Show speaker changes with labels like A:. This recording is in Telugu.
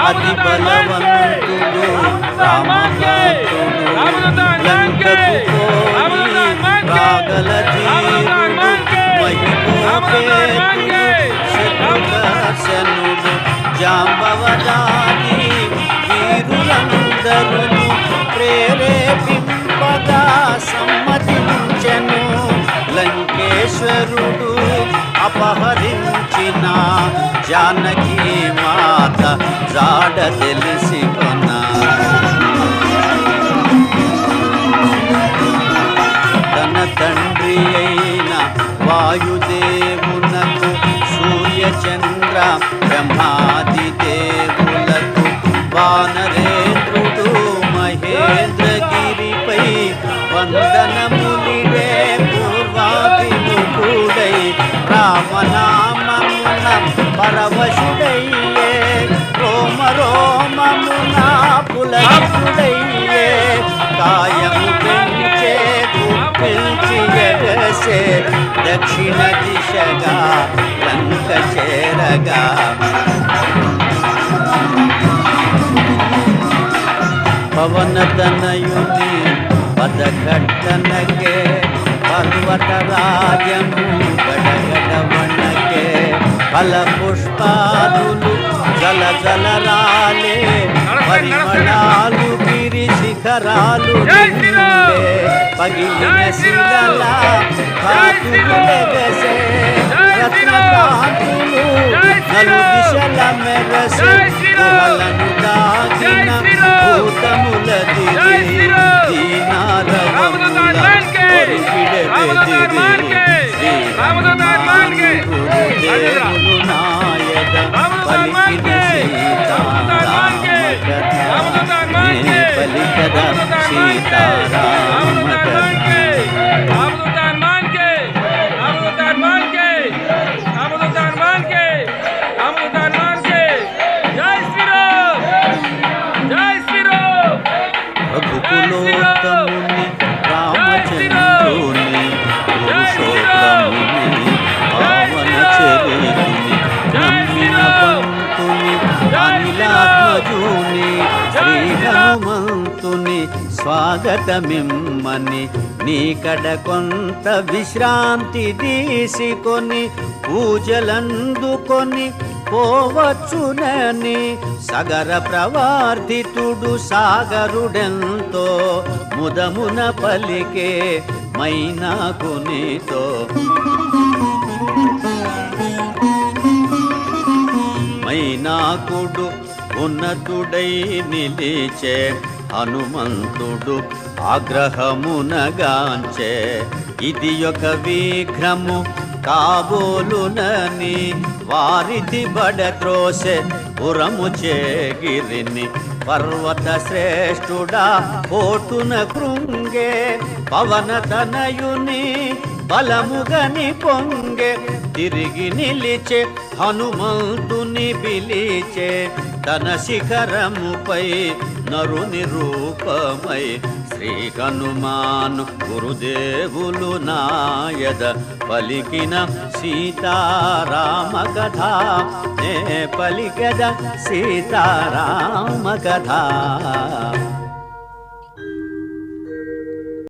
A: అతి బలవంతుడు లంకకు పోయి రాగల జీవుడు మహిమోపేతుడు శత్రుఘర్షణుడు జాంబవదాని వీరులందరూ ప్రేరేపింపగా సమ్మతించెను. లంకేశ్వరుడు అపహరించిన జానకి మాత జాడ తెలిసి కొన్నా. తన తండ్రి అయిన వాయుదేవునకు సూర్యచంద్ర బ్రహ్మాది దేవులకు వానరేంద్రుడు మహేంద్రగిరిపై వందనములిడే పూర్వాభిముఖుడై రామనామమున పరవశుడయ్యే రోమ రోమమున పులకుడయ్యే కాయము పెంచే గుప్పించి ఎగసే దక్షిణ దిశగా లంక చేరగా. పవనతనయుని పదఘట్టనకే పర్వతరాజము గడగడవనకే ఫల పుష్పాదులు జల జలరాలే పరిమళాలు గిరి శిఖరాలు పగిలిన శిలల కాపులెగసే రత్నకాంతులు నలు దిశల మెరసే గుహలను దాగిన భూతముల దిగి దీనారవముల దేవుడు నాయక పలికిన సీతారామ పలికద సీతారామ రఘుకులోత్తముని రామచంద్రుని పురుషోత్తముని పావన చరితుని నమ్మిన పంతుని అనిలాత్మజుని శ్రీ హనుమంతుని స్వాగతమిమ్మని నీకడ కొంత విశ్రాంతి తీసుకొని పూజలందుకొని పోవచ్చునని సగర ప్రవర్తితుడు సాగరుడెంతో ముదమున పలికే మైనాకునితో. మైనాకుడు ఉన్నతుడై నిలిచే హనుమంతుడు ఆగ్రహమునగాంచే ఇది ఒక విఘ్నము కాబోలునని వారిది బడత్రోసె పురము చేగిరిని పర్వత శ్రేష్ఠుడా కోటున కృంగే పవనతనయుని బలముగని పొంగే తిరిగి నిలిచే హనుమంతుని పిలిచే తన శిఖరముపై నరుని రూపమై శ్రీ హనుమాను గురుదేవులు నాయద పలికిన సీతారామ కథ నే పలికద సీతారామ కథ.